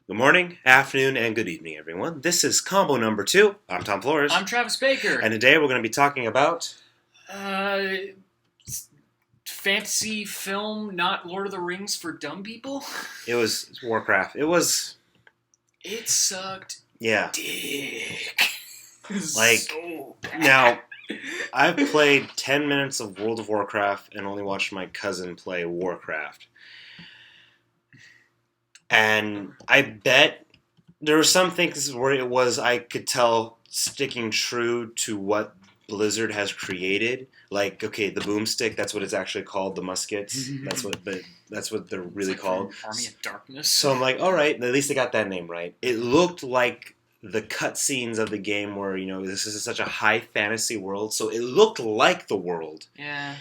Good morning, afternoon, and good evening, everyone. This is combo number 2. I'm Tom Flores. I'm Travis Baker. And today we're going to be talking about... Fantasy film, not Lord of the Rings for dumb people? It was Warcraft. It sucked. Yeah. Dick. Like, so bad. Now, I've played 10 minutes of World of Warcraft and only watched my cousin play Warcraft. And I bet there were some things where it was, I could tell, sticking true to what Blizzard has created. Like, okay, the boomstick, that's what it's actually called, the muskets. That's what they're really called. Army of Darkness. So I'm like, all right, at least they got that name right. It looked like the cutscenes of the game where, this is such a high fantasy world, so it looked like the world. Yeah.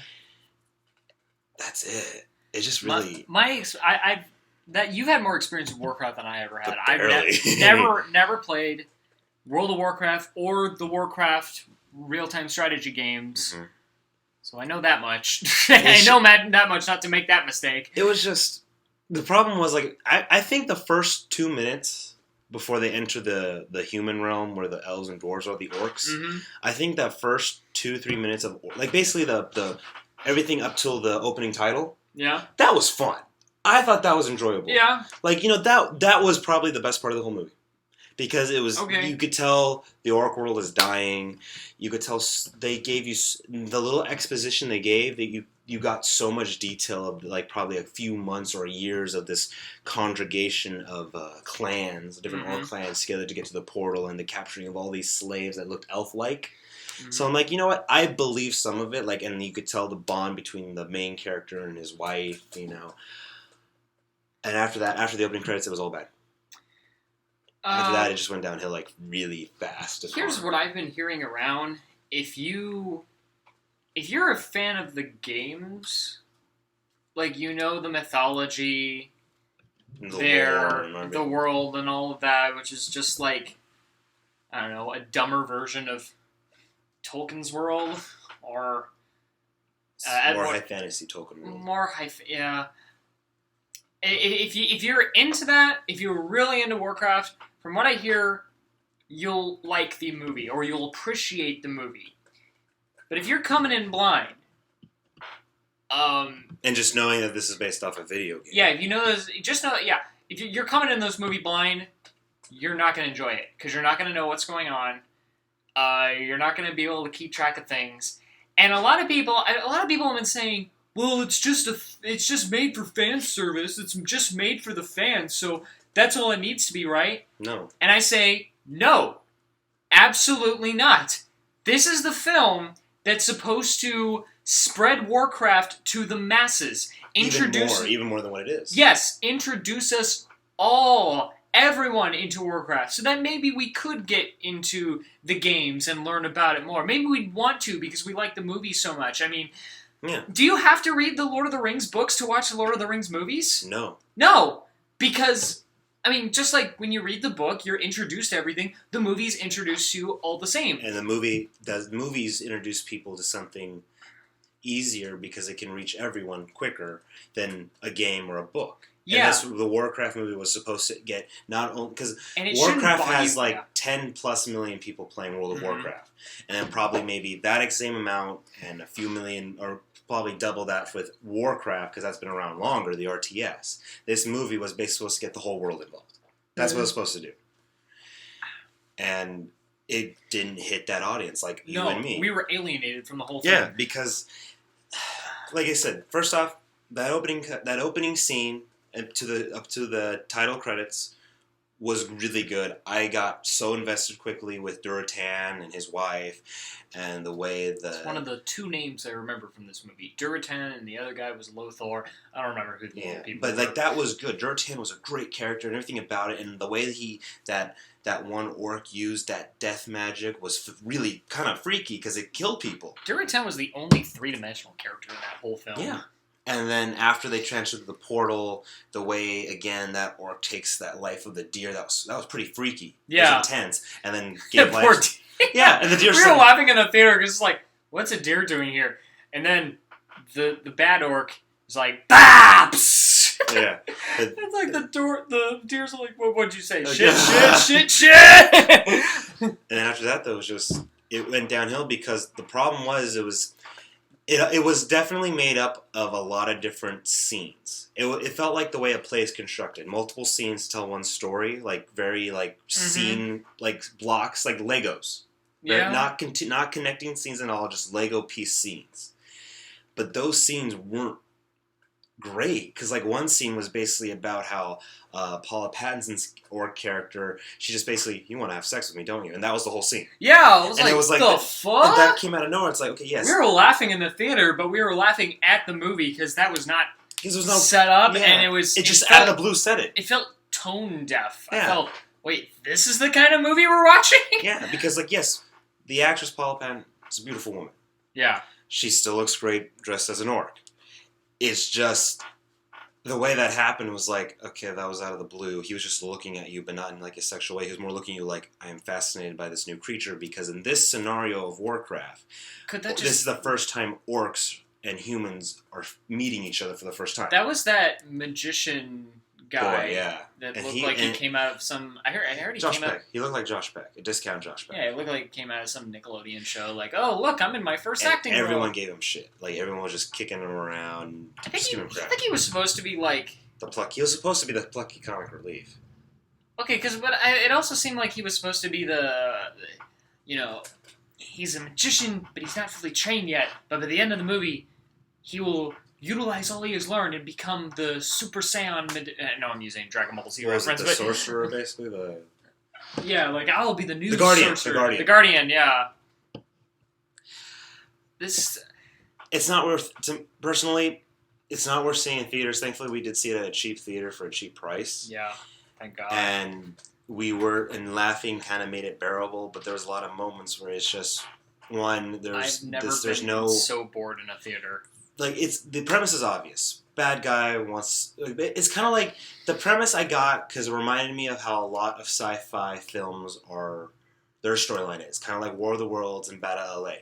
That's it. It just really... That you've had more experience with Warcraft than I ever had. Barely. I've never played World of Warcraft or the Warcraft real-time strategy games. Mm-hmm. So I know that much. I know that much not to make that mistake. It was just... The problem was, I think the first 2 minutes before they enter the human realm where the elves and dwarves are, the orcs, I think that first 2-3 minutes of... basically the everything up till the opening title, yeah, that was fun. I thought that was enjoyable. Yeah. That was probably the best part of the whole movie. Because it was, okay. You could tell the orc world is dying. You could tell they gave you, the little exposition they gave, that you got so much detail of, probably a few months or years of this congregation of clans, different orc clans together to get to the portal and the capturing of all these slaves that looked elf-like. So I'm like, you know what? I believe some of it, and you could tell the bond between the main character and his wife, And after that, after the opening credits, it was all bad. After that, it just went downhill really fast. Here's what I've been hearing around: if you're a fan of the games, the mythology, the world, and all of that, which is just I don't know, a dumber version of Tolkien's world, or more high fantasy Tolkien world. Yeah. If you're into that, if you're really into Warcraft, from what I hear, you'll like the movie, or you'll appreciate the movie. But if you're coming in blind, and just knowing that this is based off a video game, yeah, if you know those, just know that, yeah, if you're coming in this movie blind, you're not going to enjoy it because you're not going to know what's going on. You're not going to be able to keep track of things, and a lot of people have been saying, well, it's just made for fan service. It's just made for the fans, so that's all it needs to be, right? No. And I say, no, absolutely not. This is the film that's supposed to spread Warcraft to the masses. Even more than what it is. Yes, introduce us everyone into Warcraft, so that maybe we could get into the games and learn about it more. Maybe we'd want to because we like the movie so much. I mean... Yeah. Do you have to read the Lord of the Rings books to watch the Lord of the Rings movies? No. No, because, just like when you read the book, you're introduced to everything. The movies introduce you all the same. And the movies introduce people to something easier because it can reach everyone quicker than a game or a book. Yeah. And the Warcraft movie was supposed to get not only because Warcraft has 10 plus million people playing World of Warcraft, and then probably maybe that same amount and a few million, or probably double that with Warcraft because that's been around longer. The RTS. This movie was basically supposed to get the whole world involved. That's what it was supposed to do, and it didn't hit that audience you and me. We were alienated from the whole thing. Yeah, because, like I said, first off, that opening scene. Up to the title credits was really good. I got so invested quickly with Duratan and his wife, and the way It's one of the two names I remember from this movie. Duratan, and the other guy was Lothar. I don't remember who the other people were. But that was good. Duratan was a great character and everything about it, and the way that that one orc used that death magic was really kind of freaky because it killed people. Duratan was the only three-dimensional character in that whole film. Yeah. And then after they transferred to the portal, the way, again, that orc takes that life of the deer, that was pretty freaky. Yeah. It was intense. And then gave Poor life. Yeah, and the deer... We were laughing in the theater because it's like, what's a deer doing here? And then the bad orc is like, BAPS! Yeah. It's like the deers are like, what'd you say? Okay. Shit. And then after that, though, it went downhill because the problem was it was definitely made up of a lot of different scenes. It felt like the way a play is constructed. Multiple scenes tell one story, like very like scene like blocks, like Legos. Yeah. Not connecting scenes at all, just Lego piece scenes. But those scenes weren't great because like one scene was basically about how Paula Pattinson's orc character, she just basically, you want to have sex with me, don't you? And that was the whole scene. Yeah, I was and like, it was like the fuck? And that came out of nowhere. It's like, okay, yes. We were laughing in the theater, but we were laughing at the movie because that was not no set up, and it just felt, out of the blue said it. It felt tone deaf. Yeah. I felt, wait, this is the kind of movie we're watching? Yeah, because like, yes, the actress Paula Pattinson is a beautiful woman. Yeah. She still looks great dressed as an orc. It's just the way that happened was like, okay, that was out of the blue. He was just looking at you, but not in like a sexual way. He was more looking at you like, I am fascinated by this new creature because in this scenario of Warcraft, this is the first time orcs and humans are meeting each other for the first time. That was that magician guy. Boy, yeah. That looked like he came out of some. I heard he Josh came out. Peck. He looked like Josh Peck, a discount Josh Peck. Yeah, it looked like he came out of some Nickelodeon show. Like, oh look, I'm in my first and acting role. Everyone gave him shit. Like everyone was just kicking him around. I think he was supposed to be like He was supposed to be the plucky comic relief. Okay, but it also seemed like he was supposed to be he's a magician, but he's not fully trained yet. But by the end of the movie, he will utilize all he has learned and become the Super Saiyan. No, I'm using Dragon Ball Z reference. The sorcerer, basically Yeah, like I'll be the new Guardian. sorcerer. The Guardian, yeah. It's not worth. Personally, it's not worth seeing in theaters. Thankfully, we did see it at a cheap theater for a cheap price. Yeah, thank God. And laughing kind of made it bearable, but there was a lot of moments where it's just I've never been so bored in a theater. Like the premise is obvious. Bad guy wants. It's kind of like the premise I got because it reminded me of how a lot of sci-fi films are. Their storyline is kind of like War of the Worlds and Battle of LA.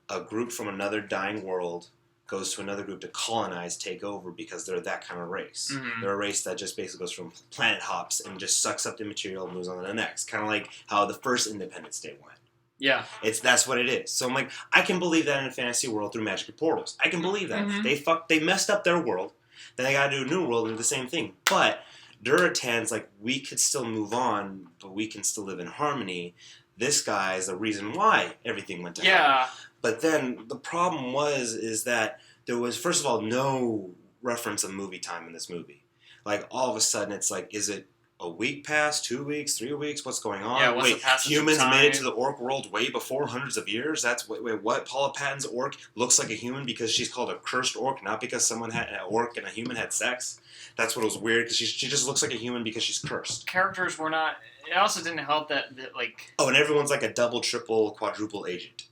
A group from another dying world goes to another group to colonize, take over because they're that kind of race. Mm-hmm. They're a race that just basically goes from planet hops and just sucks up the material and moves on to the next. Kind of like how the first Independence Day went. Yeah. That's what it is. So I'm like, I can believe that in a fantasy world through magic portals. I can believe that. Mm-hmm. They messed up their world. Then they gotta do a new world and do the same thing. But Duratan's like, we could still move on, but we can still live in harmony. This guy is the reason why everything went to hell. But then the problem is that there was, first of all, no reference of movie time in this movie. Like, all of a sudden, it's like, is it a week past, 2 weeks, 3 weeks? What's going on? Yeah, wait, humans made it to the orc world way before hundreds of years? Wait, what? Paula Patton's orc looks like a human because she's called a cursed orc, not because someone had an orc and a human had sex? That's what was weird, because she just looks like a human because she's cursed. Characters were not... It also didn't help that like... Oh, and everyone's like a double, triple, quadruple agent.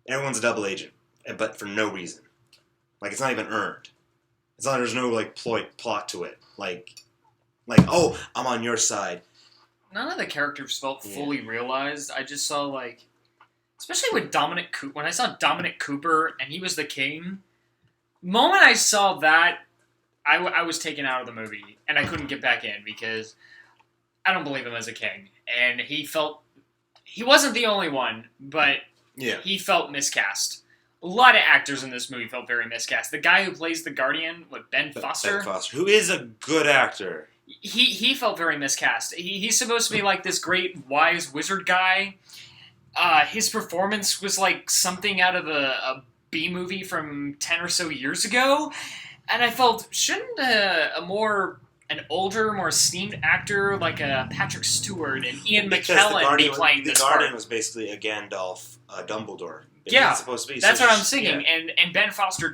Everyone's a double agent, but for no reason. Like, it's not even earned. There's no, like, plot to it. Like, oh, I'm on your side. None of the characters felt fully realized. I just saw, like... Especially with Dominic Cooper. When I saw Dominic Cooper and he was the king, the moment I saw that, I was taken out of the movie. And I couldn't get back in because I don't believe him as a king. And he wasn't the only one, but he felt miscast. A lot of actors in this movie felt very miscast. The guy who plays the Guardian, Ben Foster? Ben Foster, who is a good actor. He felt very miscast. He's supposed to be like this great, wise wizard guy. His performance was like something out of a B-movie from 10 or so years ago. And I felt, shouldn't an older, more esteemed actor like Patrick Stewart and Ian McKellen be playing this part? The Guardian was basically a Gandalf, Dumbledore. Yeah, supposed to be. That's what I'm thinking. Yeah. And Ben Foster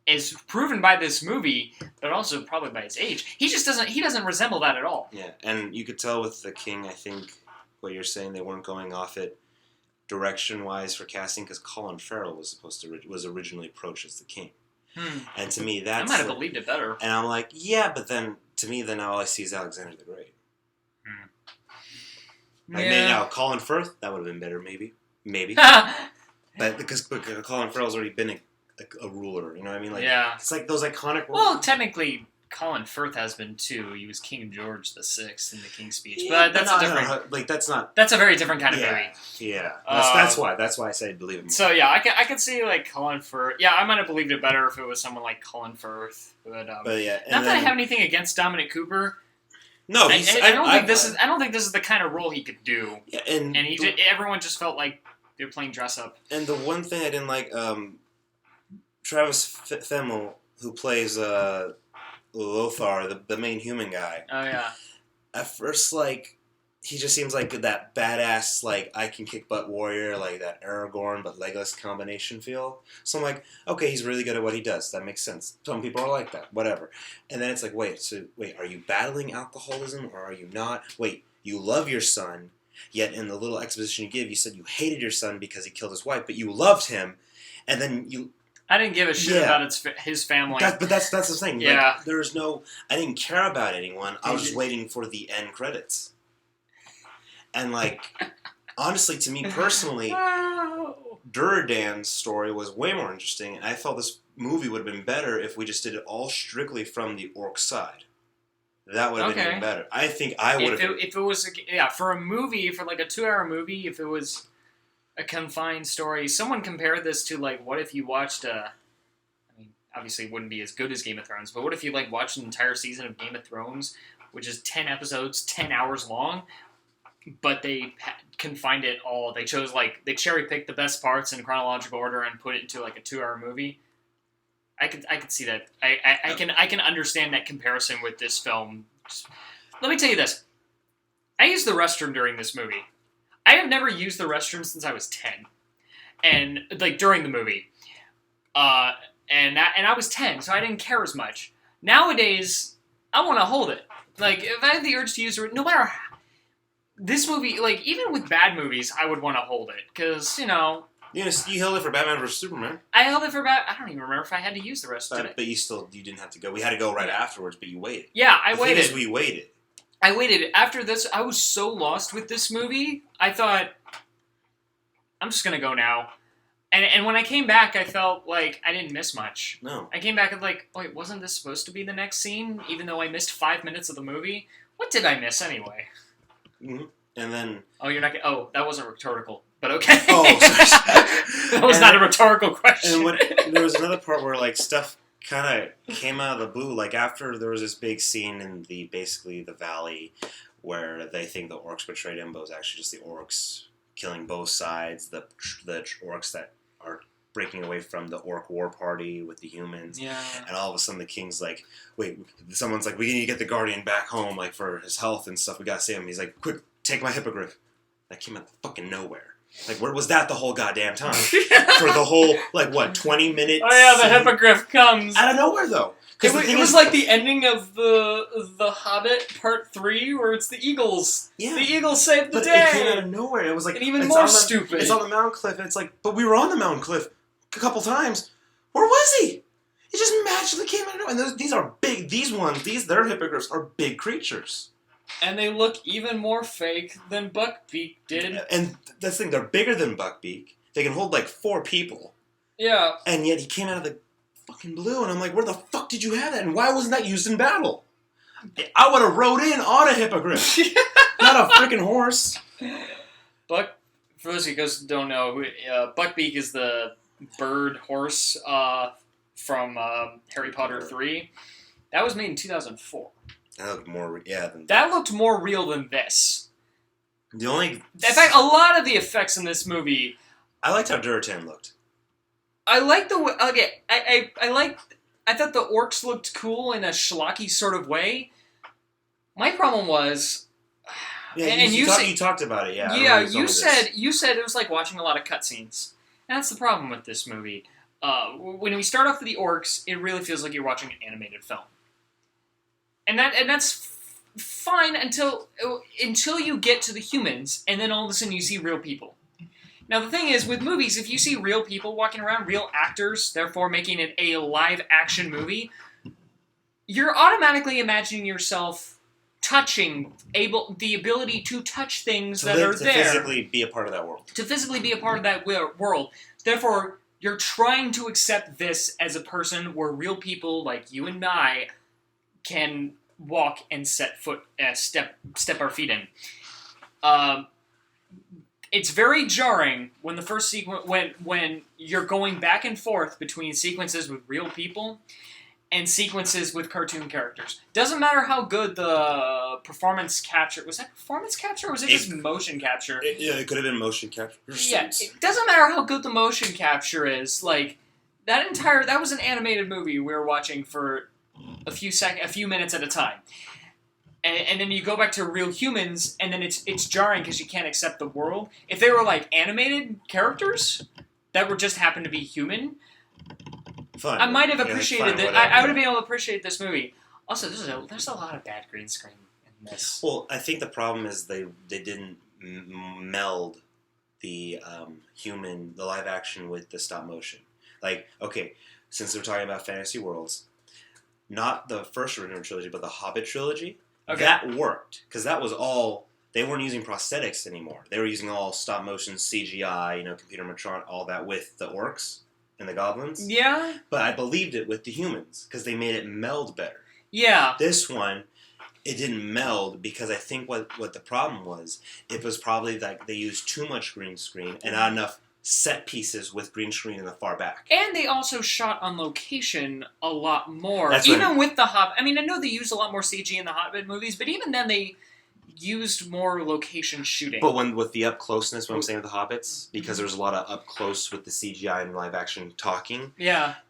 is proven by this movie, but also probably by his age. He doesn't resemble that at all. Yeah, and you could tell with the King, I think, what you're saying, they weren't going off it direction-wise for casting, because Colin Farrell was originally approached as the King. And to me, I might have believed it better. And I'm like, yeah, but then, to me, then all I see is Alexander the Great. Like, maybe now, Colin Firth, that would have been better, maybe. But because Colin Farrell's already been a ruler. You know what I mean? Like, yeah. it's like those iconic. Well, technically, Colin Firth has been too. He was King George VI in the King's Speech, Yeah, but that's a different. No, like that's not. That's a very different kind of Yeah, movie. yeah. That's why. That's why I say believe it more. So yeah, I could see like Colin Firth. Yeah, I might have believed it better if it was someone like Colin Firth. But yeah, not that I have anything against Dominic Cooper. No, I don't think this is. I don't think this is the kind of role he could do. Yeah, and everyone just felt like they were playing dress up. And the one thing I didn't like, Travis Fimmel, who plays Lothar, the main human guy. Oh yeah. At first, like, he just seems like that badass, like, I can kick butt warrior, like that Aragorn but Legolas combination feel. So I'm like, okay, he's really good at what he does. That makes sense. Some people are like that. Whatever. And then it's like, wait, are you battling alcoholism or are you not? Wait, you love your son, yet in the little exposition you give, you said you hated your son because he killed his wife, but you loved him, and then you... I didn't give a shit about his family. But that's the thing. Yeah. Like, there's no... I didn't care about anyone. I was just waiting for the end credits. And, like, honestly, to me personally, Duradan's story was way more interesting, and I felt this movie would have been better if we just did it all strictly from the orc side. That would have been even better. I think I would have... If it was... for a movie, for like a 2-hour movie, if it was a confined story, someone compared this to, like, what if you watched I mean, obviously it wouldn't be as good as Game of Thrones, but what if you, like, watched an entire season of Game of Thrones, which is 10 episodes, 10 hours long, but they confined it all. They chose, like, they cherry-picked the best parts in chronological order and put it into, like, a 2-hour movie. I could see that. I can understand that comparison with this film. Let me tell you this. I used the restroom during this movie. I have never used the restroom since I was 10. And, like, during the movie. And I was 10, so I didn't care as much. Nowadays, I want to hold it. Like, if I have the urge to use it, no matter how, this movie, like, even with bad movies, I would want to hold it. Because, you know... You held it for Batman vs. Superman. I held it for I don't even remember if I had to use the rest of it. But you didn't have to go. We had to go right afterwards, but you waited. Yeah, I waited. The thing is, we waited. I waited. After this, I was so lost with this movie, I thought, I'm just going to go now. And when I came back, I felt like I didn't miss much. No. I came back and like, wait, wasn't this supposed to be the next scene? Even though I missed 5 minutes of the movie? What did I miss anyway? Mm-hmm. And then... Oh, you're not... Oh, that wasn't rhetorical. But okay. Oh, that was not a rhetorical question. And there was another part where, like, stuff kind of came out of the blue. Like, after there was this big scene in basically the valley where they think the orcs betrayed him, but it was actually just the orcs killing both sides. The orcs that are breaking away from the orc war party with the humans. Yeah. And all of a sudden the king's like, wait, someone's like, we need to get the guardian back home, like, for his health and stuff. We gotta save him. He's like, quick, take my hippogriff. That came out of fucking nowhere. Like, where was that the whole goddamn time? For the whole, 20 minutes? Oh yeah, the hippogriff comes. Out of nowhere, though. It was like the ending of the Hobbit Part 3, where it's the Eagles. Yeah. The Eagles saved the day. It came out of nowhere. It was like... And even more stupid. It's on the mountain cliff, and it's like, but we were on the mountain cliff a couple times. Where was he? He just magically came out of nowhere. And these are big... Their hippogriffs are big creatures. And they look even more fake than Buckbeak did. And that's the thing, they're bigger than Buckbeak. They can hold 4 people. Yeah. And yet he came out of the fucking blue, and I'm like, where the fuck did you have that? And why wasn't that used in battle? I would have rode in on a hippogriff. Not a freaking horse. For those of you guys who don't know, Buckbeak is the bird horse from Harry Potter 3. That was made in 2004. That looked more, that looked more real than this. In fact, a lot of the effects in this movie... I liked how Duratan looked. I like the way... Okay, I thought the orcs looked cool in a schlocky sort of way. My problem was... Yeah, and you talked about it, yeah. Yeah, you said it was like watching a lot of cutscenes. And that's the problem with this movie. When we start off with the orcs, it really feels like you're watching an animated film. And that's fine until you get to the humans, and then all of a sudden you see real people. Now the thing is, with movies, if you see real people walking around, real actors, therefore making it a live-action movie, you're automatically imagining yourself the ability to touch things that are there. To physically be a part of that world. To physically be a part of that world. Therefore, you're trying to accept this as a person where real people like you and I can walk and step our feet in. It's very jarring when the first sequence when you're going back and forth between sequences with real people and sequences with cartoon characters. Doesn't matter how good the performance capture was. That performance capture, or was it just motion capture? It could have been motion capture. Yeah, it doesn't matter how good the motion capture is. Like that was an animated movie we were watching for a few minutes at a time. And then you go back to real humans, and then it's jarring because you can't accept the world. If they were like animated characters that were just happened to be human, fine. I might have appreciated it. I would have been able to appreciate this movie. Also, there's a lot of bad green screen in this. Well, I think the problem is they didn't meld the the live action with the stop motion. Like, okay, since we're talking about fantasy worlds, not the first original trilogy, but the Hobbit trilogy. Okay. That worked, because that was all, they weren't using prosthetics anymore. They were using all stop-motion CGI, computer animatronic, all that with the orcs and the goblins. Yeah. But I believed it with the humans, because they made it meld better. Yeah. This one, it didn't meld, because I think what the problem was, it was probably like they used too much green screen and not enough set pieces with green screen in the far back. And they also shot on location a lot more. That's even with the Hobbit. I mean, I know they used a lot more CG in the Hobbit movies, but even then they used more location shooting. But with the up-closeness, what I'm saying with the Hobbits, because there's a lot of up-close with the CGI and live-action talking,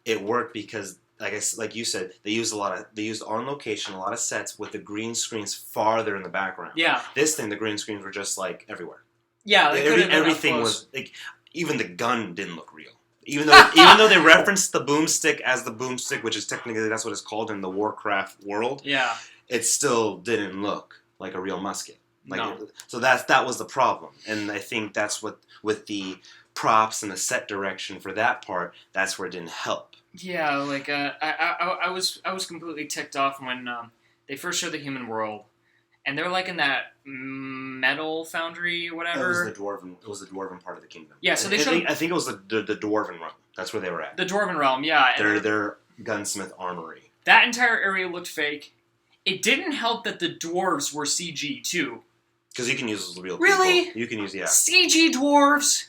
it worked because, like you said, they used on location, a lot of sets with the green screens farther in the background. Yeah. This thing, the green screens were just, like, everywhere. Yeah, everything was, like... Even the gun didn't look real. Even though they referenced the boomstick as the boomstick, which is technically that's what it's called in the Warcraft world. Yeah. It still didn't look like a real musket. No. So that was the problem, and I think that's what with the props and the set direction for that part, that's where it didn't help. Yeah, like I was completely ticked off when they first showed the human world. And they're like in that metal foundry or whatever. It was the dwarven part of the kingdom. Yeah, so they showed... I think it was the dwarven realm. That's where they were at. The dwarven realm, yeah. Their gunsmith armory. That entire area looked fake. It didn't help that the dwarves were CG too. Because you can use real people. Really? You can use, yeah. CG dwarves?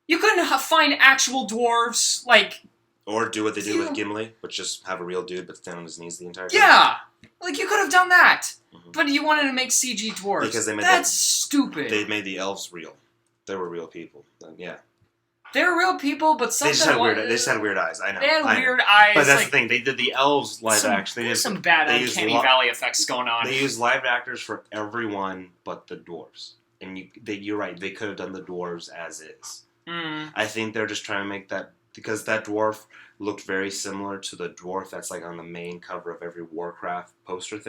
You couldn't find actual dwarves, like... Or do what they did with Gimli, which just have a real dude but stand on his knees the entire time. Yeah! Like, you could have done that! Mm-hmm. But you wanted to make CG dwarves. Because That's stupid. They made the elves real. They were real people. Yeah. They were real people, but something... They just had weird eyes, I know. They had weird eyes. But that's the thing, they did the elves live action. There's some bad Uncanny Valley effects going on. They used live actors for everyone but the dwarves. And you're right, they could have done the dwarves as is. Mm. I think they're just trying to make that... Because that dwarf looked very similar to the dwarf that's like on the main cover of every Warcraft poster.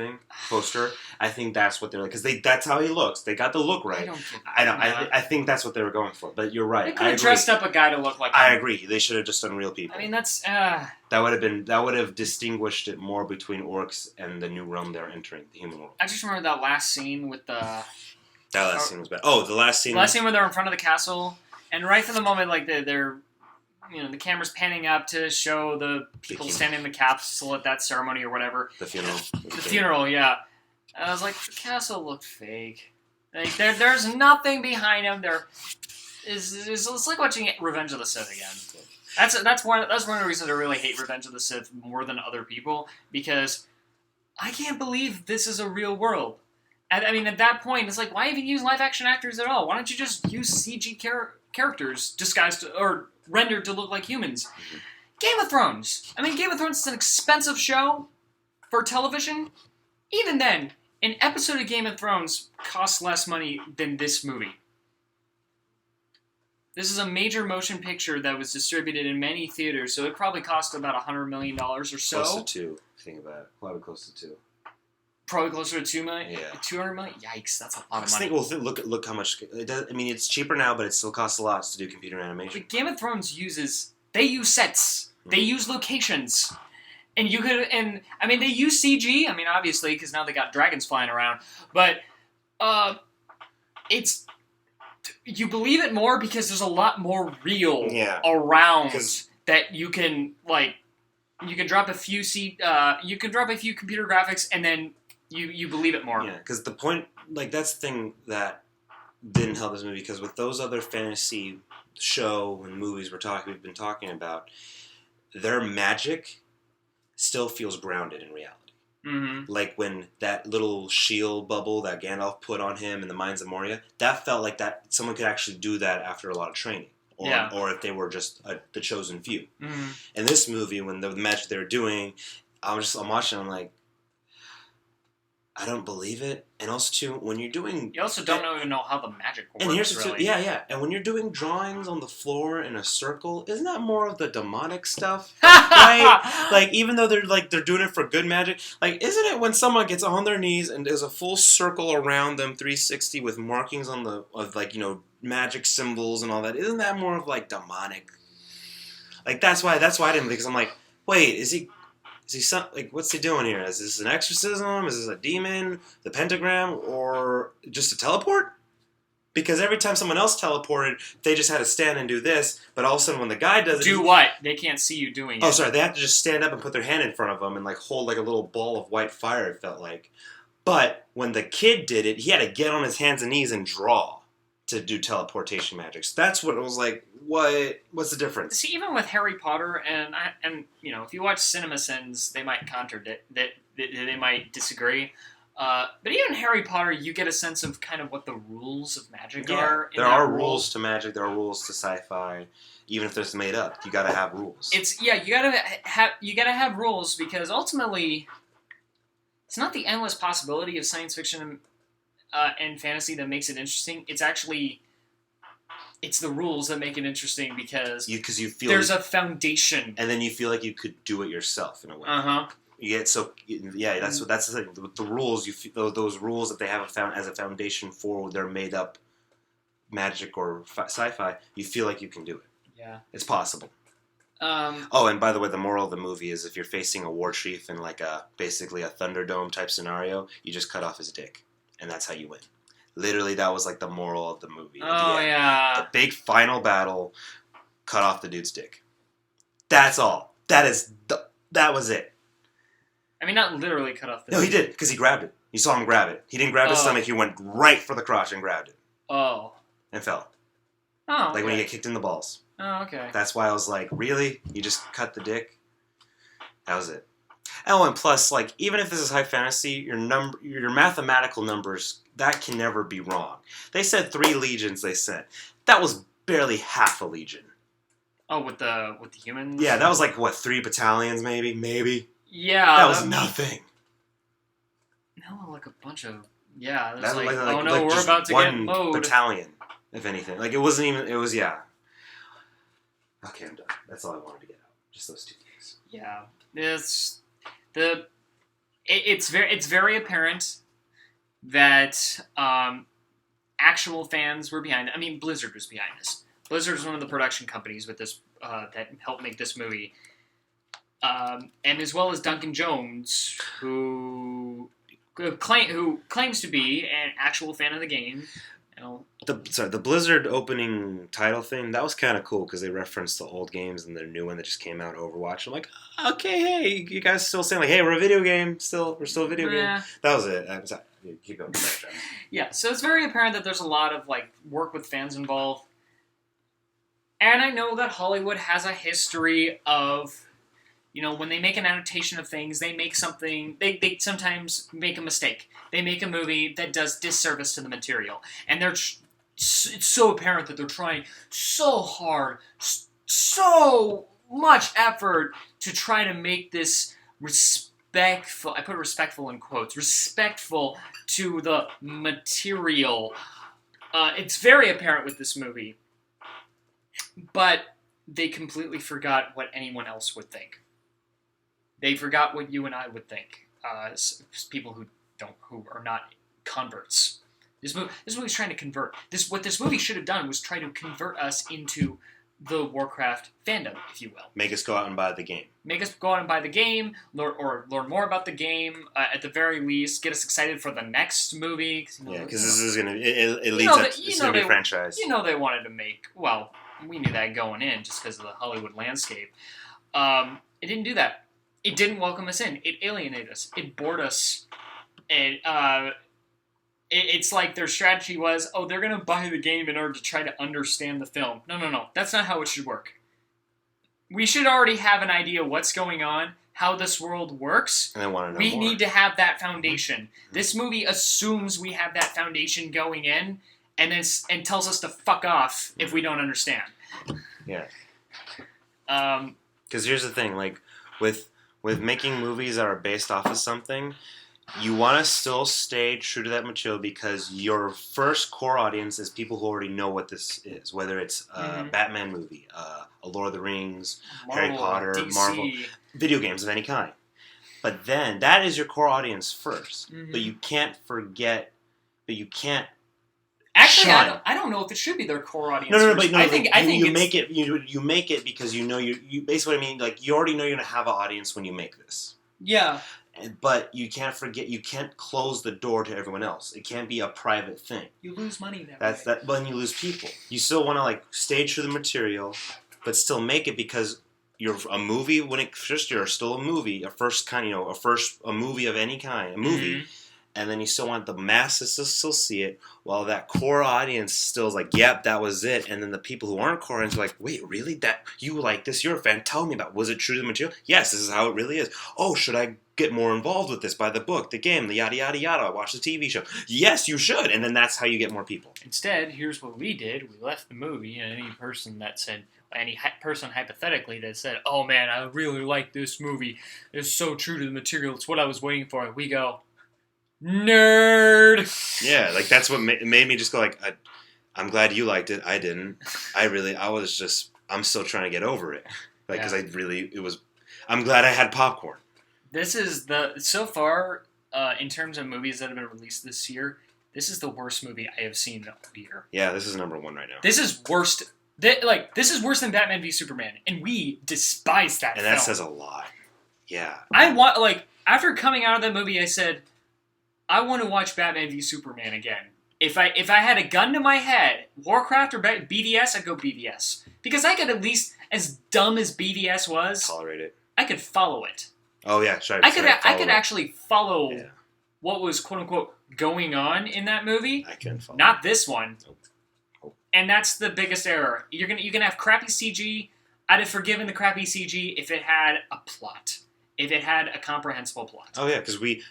I think that's what they're like, because that's how he looks. They got the look right. I think that's what they were going for. But you're right. They could have dressed up a guy to look like him. I agree. They should have just done real people. I mean, that's that would have distinguished it more between orcs and the new realm they're entering, the human world. I just remember that last scene with the. That last scene was bad. Oh, the last scene. The last scene where they're in front of the castle, and right from the moment like they're the camera's panning up to show the people standing in the capsule at that ceremony or whatever. The funeral. The funeral, yeah. And I was like, the castle looked fake. Like there's nothing behind him. It's like watching Revenge of the Sith again. That's one of the reasons I really hate Revenge of the Sith more than other people, because I can't believe this is a real world. And I mean, at that point, it's like, why even use live action actors at all? Why don't you just use CG characters disguised or rendered to look like humans? Game of Thrones. I mean, Game of Thrones is an expensive show for television. Even then, an episode of Game of Thrones costs less money than this movie. This is a major motion picture that was distributed in many theaters, so it probably cost about $100 million or so. Close to two. Think about it. Probably close to two. Probably closer to $2 million. Yeah. $200 million. Yikes, that's a lot of money. Look how much it does. I mean, it's cheaper now, but it still costs a lot to do computer animation. But Game of Thrones they use sets. Mm-hmm. They use locations. And they use CG. I mean, obviously, because now they got dragons flying around. But it's you believe it more because there's a lot more real Yeah. around 'Cause- that you can drop a few computer graphics and then you believe it more. Yeah, because the point, like, that's the thing that didn't help this movie, because with those other fantasy show and movies we've been talking about, their magic still feels grounded in reality. Mm-hmm. Like when that little shield bubble that Gandalf put on him in the Mines of Moria, that felt like that someone could actually do that after a lot of training. Or if they were just the chosen few. Mm-hmm. In this movie, when the magic they were doing, I'm watching, I'm like, I don't believe it. And also, too, when you're doing... You also don't even know how the magic works, And here's the really. yeah. And when you're doing drawings on the floor in a circle, isn't that more of the demonic stuff? Right? Like, even though they're doing it for good magic, like, isn't it when someone gets on their knees and there's a full circle around them, 360, with markings of magic symbols and all that? Isn't that more of, like, demonic? Like, that's why I didn't, because I'm like, wait, is he what's he doing here? Is this an exorcism? Is this a demon? The pentagram? Or just a teleport? Because every time someone else teleported, they just had to stand and do this, but all of a sudden when the guy does it... Do what? They can't see you doing it. Oh, sorry, they have to just stand up and put their hand in front of them and, like, hold, like, a little ball of white fire, it felt like. But when the kid did it, he had to get on his hands and knees and draw to do teleportation magic. So that's what it was like, what's the difference? See, even with Harry Potter, and if you watch CinemaSins, they might contradict that. They might disagree. But even Harry Potter, you get a sense of kind of what the rules of magic are. There are rules to magic. There are rules to sci-fi. Even if it's made up, you got to have rules. You gotta have rules, because ultimately, it's not the endless possibility of science fiction and fantasy that makes it interesting. It's the rules that make it interesting, because you feel there's a foundation, and then you feel like you could do it yourself in a way. You get that's the thing. With the rules, you feel those rules that they have as a foundation for their made up magic or sci-fi. You feel like you can do it. Yeah, it's possible. And by the way, the moral of the movie is if you're facing a war chief in like basically a Thunderdome type scenario, you just cut off his dick, and that's how you win. Literally, that was like the moral of the movie. Oh, yeah. The big final battle, cut off the dude's dick. That's all. That was it. I mean, not literally cut off the dick. No, he did, because he grabbed it. You saw him grab it. He didn't grab his stomach, he went right for the crotch and grabbed it. Oh. And fell. Oh, Like when you get kicked in the balls. Oh, okay. That's why I was like, really? You just cut the dick? That was it. Oh, and plus, like, even if this is high fantasy, your mathematical numbers, that can never be wrong. They said 3 legions, they said. That was barely half a legion. Oh, with the humans? Yeah, that was like, 3 battalions, maybe? Maybe? Yeah. That was nothing. No, like a bunch of... Yeah, that was we're about to get mowed. One battalion, if anything. Like, it wasn't even... It was, yeah. Okay, I'm done. That's all I wanted to get out. Just those 2 things. Yeah. It's very apparent that actual fans were behind it. I mean, Blizzard was behind this. Blizzard is one of the production companies with this that helped make this movie, and as well as Duncan Jones, who claims to be an actual fan of the game. The Blizzard opening title thing, that was kind of cool because they referenced the old games and the new one that just came out, Overwatch. I'm like, okay, hey, you guys still saying like, hey, we're a video game, we're still a video game. That was it. Keep going. Yeah, so it's very apparent that there's a lot of like work with fans involved, and I know that Hollywood has a history of, when they make an adaptation of things, they make something, they sometimes make a mistake. They make a movie that does disservice to the material. And it's so apparent that they're trying so hard, so much effort to try to make this respectful, I put respectful in quotes, respectful to the material. It's very apparent with this movie. But they completely forgot what anyone else would think. They forgot what you and I would think, as people who are not converts. This movie's trying to convert. What this movie should have done was try to convert us into the Warcraft fandom, if you will. Make us go out and buy the game. Make us go out and buy the game, or learn more about the game. At the very least, get us excited for the next movie. Because this is gonna it leads up. It's gonna be a franchise. You know they wanted to make. Well, we knew that going in just because of the Hollywood landscape. It didn't do that. It didn't welcome us in. It alienated us. It bored us. It's like their strategy was, they're going to buy the game in order to try to understand the film. No. That's not how it should work. We should already have an idea what's going on, how this world works. And I want to know We more. need to have that foundation. This movie assumes we have that foundation going in and tells us to fuck off if we don't understand. Yeah. Because here's the thing, like, with making movies that are based off of something, you want to still stay true to that material because your first core audience is people who already know what this is, whether it's a Batman movie, a Lord of the Rings, Marvel, Harry Potter, DC. Marvel, video games of any kind. But then, that is your core audience first. Mm-hmm. But you can't forget, Actually, shine. I don't know if it should be their core audience. No, but I think you it's, make it. You make it because you know you basically what I mean. Like you already know you're gonna have an audience when you make this. Yeah. But you can't forget. You can't close the door to everyone else. It can't be a private thing. You lose money that That's way. that. But then you lose people. You still want to like stay true to the material, but still make it because you're a movie. When it first you're still a movie, a movie of any kind, a movie. Mm-hmm. And then you still want the masses to still see it, while that core audience still is like, yep, that was it. And then the people who aren't core audience are like, wait, really? That you like this? You're a fan. Tell me about it. Was it true to the material? Yes, this is how it really is. Oh, should I get more involved with this? Buy the book, the game, the yada, yada, yada. Watch the TV show. Yes, you should. And then that's how you get more people. Instead, here's what we did. We left the movie, and any person hypothetically that said, oh man, I really like this movie. It's so true to the material. It's what I was waiting for. We go, nerd. Yeah, like that's what made me just go like, I'm glad you liked it. I didn't. I'm still trying to get over it. Like, because I'm glad I had popcorn. This is so far, in terms of movies that have been released this year, this is the worst movie I have seen all year. Yeah, this is number one right now. This is worst. This is worse than Batman v Superman, and we despise that film. And that says a lot. Yeah. After coming out of that movie, I said, I want to watch Batman v Superman again. If I had a gun to my head, Warcraft or BVS, I'd go BVS. Because I could at least, as dumb as BVS was, tolerate it. I could follow it. Oh yeah, sure. I could actually follow what was quote unquote going on in that movie. I can follow. Not this one. Nope. And that's the biggest error. You're gonna have crappy CG. I'd have forgiven the crappy CG if it had a plot. If it had a comprehensible plot. Oh yeah, because we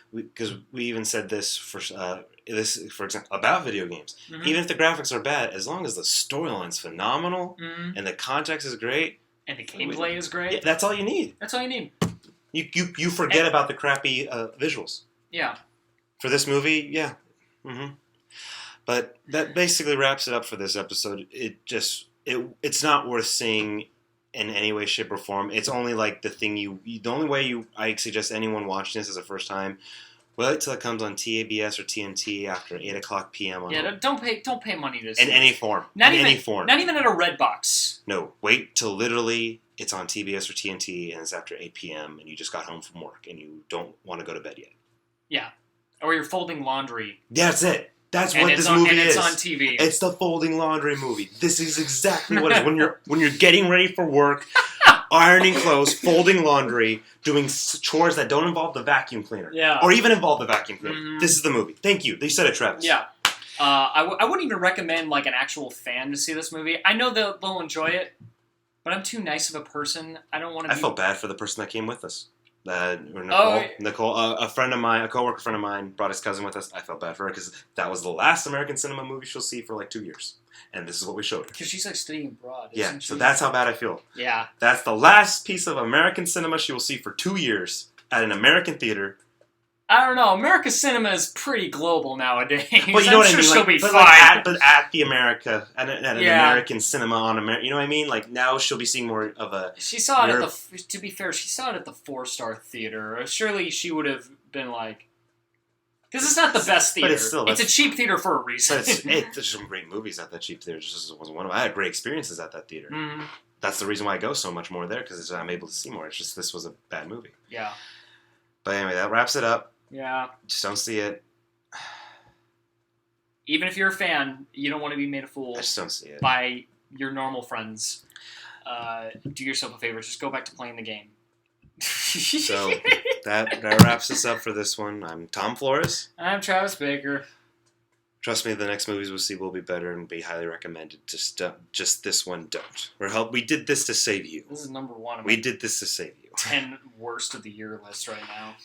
even said this for example about video games. Mm-hmm. Even if the graphics are bad, as long as the storyline's phenomenal and the context is great and the gameplay is great, that's all you need. That's all you need. You forget about the crappy visuals. Yeah. For this movie, yeah. Mm-hmm. But that basically wraps it up for this episode. It's not worth seeing in any way, shape, or form. It's only like the only way I suggest anyone watching this as a first time, wait till it comes on TABS or TNT after 8:00 p.m. Don't pay money to see in any form. Any form. Not even at a red box. No, wait till literally it's on TBS or TNT and it's after 8 p.m. and you just got home from work and you don't want to go to bed yet. Yeah. Or you're folding laundry. That's it. That's what this movie is. And it's on TV. It's the folding laundry movie. This is exactly what it is. When you're getting ready for work, ironing clothes, folding laundry, doing chores that don't involve the vacuum cleaner. Yeah. Or even involve the vacuum cleaner. Mm-hmm. This is the movie. Thank you. You said it, Travis. Yeah. I wouldn't even recommend like an actual fan to see this movie. I know they'll enjoy it, but I'm too nice of a person. I don't want to. I felt bad for the person that came with us. Nicole, a coworker friend of mine, brought his cousin with us. I felt bad for her because that was the last American cinema movie she'll see for like 2 years, and this is what we showed her. Because she's like studying abroad. Yeah, so that's how bad I feel. Yeah, that's the last piece of American cinema she will see for 2 years at an American theater. I don't know. America's cinema is pretty global nowadays. Well, you know what I mean. She'll be fine. But at the America, at an American cinema on America, you know what I mean? Like now she'll be seeing more of a. She saw it to be fair, she saw it at the 4-star theater. Surely she would have been like, This is not the best theater. But it's still... It's a cheap theater for a reason. But there's some great movies at that cheap theater. Just wasn't one of them. I had great experiences at that theater. Mm. That's the reason why I go so much more there, because I'm able to see more. It's just this was a bad movie. Yeah. But anyway, that wraps it up. Yeah. Just don't see it. Even if you're a fan, you don't want to be made a fool I just don't see it. by your normal friends. Do yourself a favor. Just go back to playing the game. So that wraps us up for this one. I'm Tom Flores. I'm Travis Baker. Trust me, the next movies we'll see will be better and be highly recommended. Just this one, don't. We did this to save you. This is number one. We did this to save you. 10 worst of the year list right now.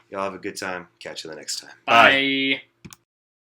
Y'all have a good time. Catch you the next time. Bye.